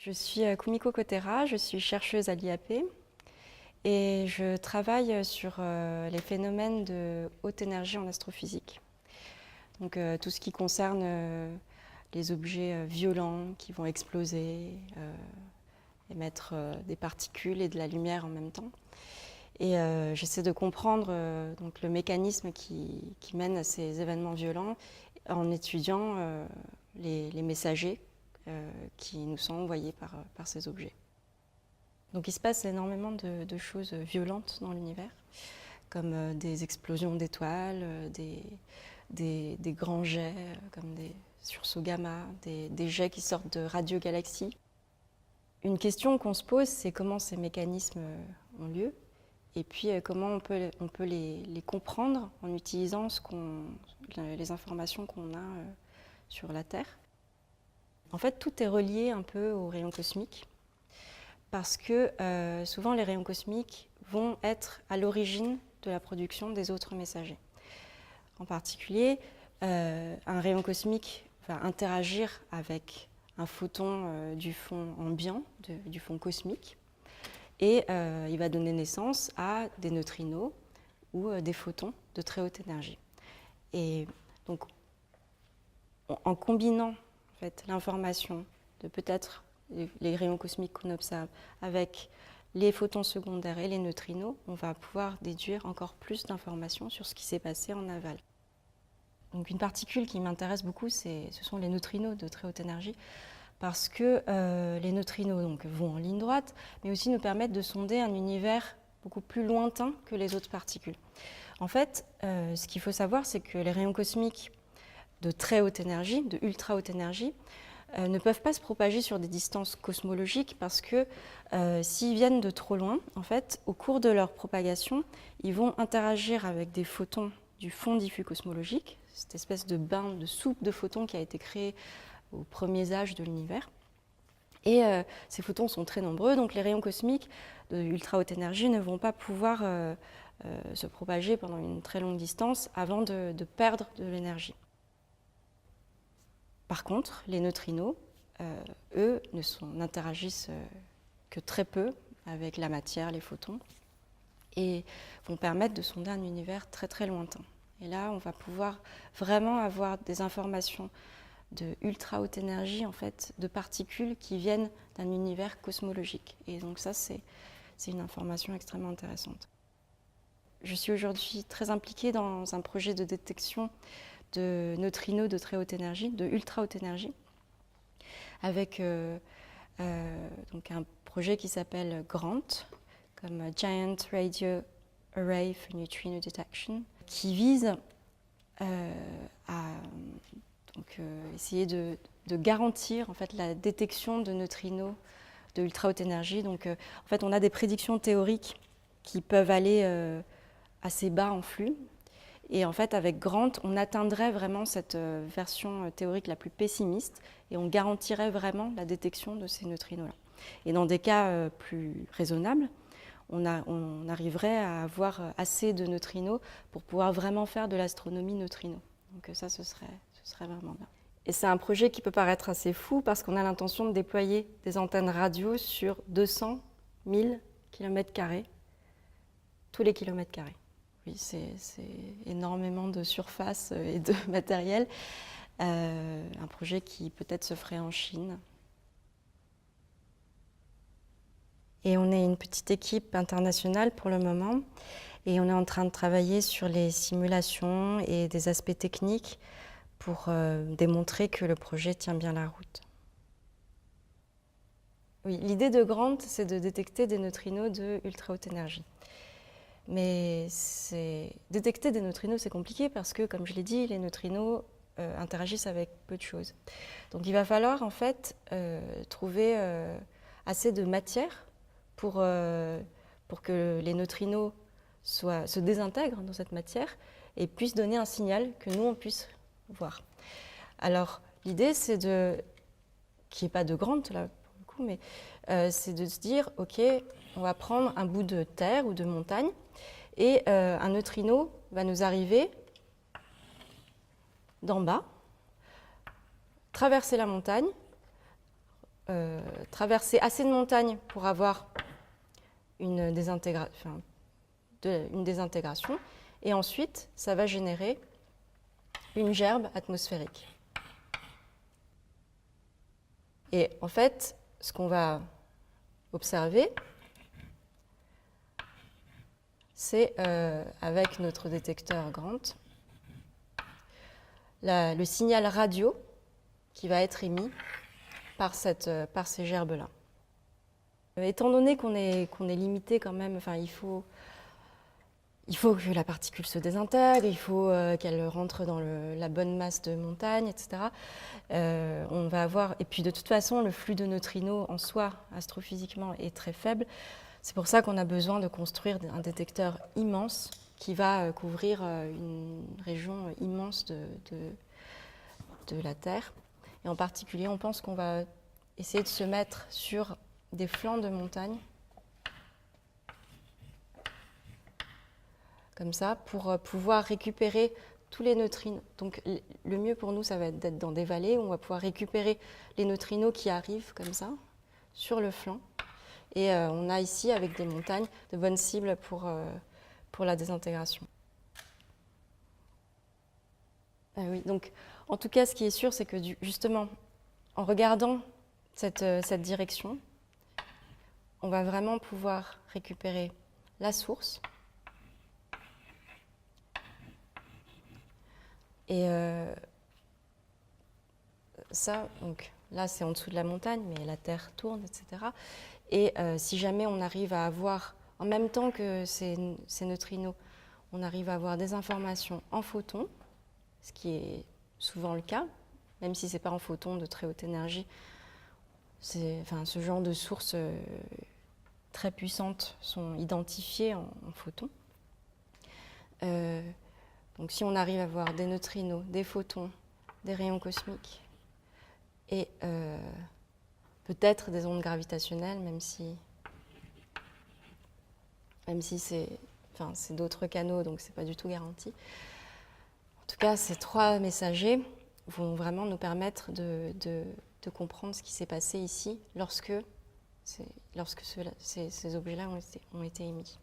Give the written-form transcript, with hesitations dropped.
Je suis Kumiko Kotera, je suis chercheuse à l'IAP et je travaille sur les phénomènes de haute énergie en astrophysique. Donc tout ce qui concerne les objets violents qui vont exploser, émettre des particules et de la lumière en même temps. Et j'essaie de comprendre donc, le mécanisme qui mène à ces événements violents en étudiant les messagers qui nous sont envoyés par ces objets. Donc il se passe énormément de choses violentes dans l'univers, comme des explosions d'étoiles, des grands jets, comme des sursauts gamma, des jets qui sortent de radiogalaxies. Une question qu'on se pose, c'est comment ces mécanismes ont lieu, et puis comment on peut les comprendre en utilisant les informations qu'on a sur la Terre. En fait, tout est relié un peu aux rayons cosmiques, parce que souvent les rayons cosmiques vont être à l'origine de la production des autres messagers. En particulier, un rayon cosmique va interagir avec un photon du fond ambiant, du fond cosmique, et il va donner naissance à des neutrinos ou des photons de très haute énergie. Et donc, en combinant en fait, l'information de peut-être les rayons cosmiques qu'on observe avec les photons secondaires et les neutrinos, on va pouvoir déduire encore plus d'informations sur ce qui s'est passé en aval. Donc une particule qui m'intéresse beaucoup, ce sont les neutrinos de très haute énergie, parce que les neutrinos donc, vont en ligne droite, mais aussi nous permettent de sonder un univers beaucoup plus lointain que les autres particules. En fait, ce qu'il faut savoir, c'est que les rayons cosmiques de très haute énergie, de ultra haute énergie, ne peuvent pas se propager sur des distances cosmologiques parce que s'ils viennent de trop loin, en fait, au cours de leur propagation, ils vont interagir avec des photons du fond diffus cosmologique, cette espèce de bain, de soupe de photons qui a été créée aux premiers âges de l'univers. Et ces photons sont très nombreux, donc les rayons cosmiques de ultra haute énergie ne vont pas pouvoir se propager pendant une très longue distance avant de perdre de l'énergie. Par contre, les neutrinos, eux, n'interagissent que très peu avec la matière, les photons, et vont permettre de sonder un univers très très lointain. Et là, on va pouvoir vraiment avoir des informations de ultra haute énergie, en fait, de particules qui viennent d'un univers cosmologique. Et donc ça, c'est une information extrêmement intéressante. Je suis aujourd'hui très impliquée dans un projet de détection de neutrinos de très haute énergie, de ultra haute énergie, avec donc un projet qui s'appelle GRANT, comme Giant Radio Array for Neutrino Detection, qui vise à essayer de garantir en fait, la détection de neutrinos de ultra haute énergie. Donc, en fait, on a des prédictions théoriques qui peuvent aller assez bas en flux. Et en fait, avec Grant, on atteindrait vraiment cette version théorique la plus pessimiste et on garantirait vraiment la détection de ces neutrinos-là. Et dans des cas plus raisonnables, on arriverait à avoir assez de neutrinos pour pouvoir vraiment faire de l'astronomie neutrino. Donc ça, ce serait vraiment bien. Et c'est un projet qui peut paraître assez fou parce qu'on a l'intention de déployer des antennes radio sur 200 000 km², tous les kilomètres carrés. Oui, c'est énormément de surface et de matériel. Un projet qui peut-être se ferait en Chine. Et on est une petite équipe internationale pour le moment. Et on est en train de travailler sur les simulations et des aspects techniques pour démontrer que le projet tient bien la route. Oui, l'idée de Grant, c'est de détecter des neutrinos de ultra haute énergie. Mais détecter des neutrinos, c'est compliqué parce que, comme je l'ai dit, les neutrinos interagissent avec peu de choses. Donc il va falloir en fait trouver assez de matière pour que les neutrinos se désintègrent dans cette matière et puissent donner un signal que nous, on puisse voir. Alors l'idée, c'est qu'il n'y ait pas de Grant là pour le coup, mais c'est de se dire, ok, on va prendre un bout de terre ou de montagne et un neutrino va nous arriver d'en bas, traverser la montagne, traverser assez de montagnes pour avoir une désintégration. Et ensuite, ça va générer une gerbe atmosphérique. Et en fait, ce qu'on va observer, c'est avec notre détecteur Grant, le signal radio qui va être émis par ces gerbes-là. Étant donné qu'on est limité quand même, il faut que la particule se désintègre, il faut qu'elle rentre dans la bonne masse de montagne, etc. On va avoir, et puis de toute façon, le flux de neutrinos en soi, astrophysiquement, est très faible. C'est pour ça qu'on a besoin de construire un détecteur immense qui va couvrir une région immense de la Terre. Et en particulier, on pense qu'on va essayer de se mettre sur des flancs de montagne, comme ça, pour pouvoir récupérer tous les neutrinos. Donc le mieux pour nous, ça va être d'être dans des vallées où on va pouvoir récupérer les neutrinos qui arrivent comme ça, sur le flanc. Et on a ici, avec des montagnes, de bonnes cibles pour la désintégration. Oui, donc en tout cas, ce qui est sûr, c'est que justement, en regardant cette direction, on va vraiment pouvoir récupérer la source. Et ça, donc là, c'est en dessous de la montagne, mais la Terre tourne, etc. Et si jamais on arrive à avoir, en même temps que ces neutrinos, on arrive à avoir des informations en photons, ce qui est souvent le cas, même si ce n'est pas en photons de très haute énergie, ce genre de sources très puissantes sont identifiées en photons. Donc si on arrive à avoir des neutrinos, des photons, des rayons cosmiques et peut-être des ondes gravitationnelles, même si c'est d'autres canaux, donc c'est pas du tout garanti. En tout cas, ces trois messagers vont vraiment nous permettre de comprendre ce qui s'est passé ici lorsque ces objets-là ont été émis.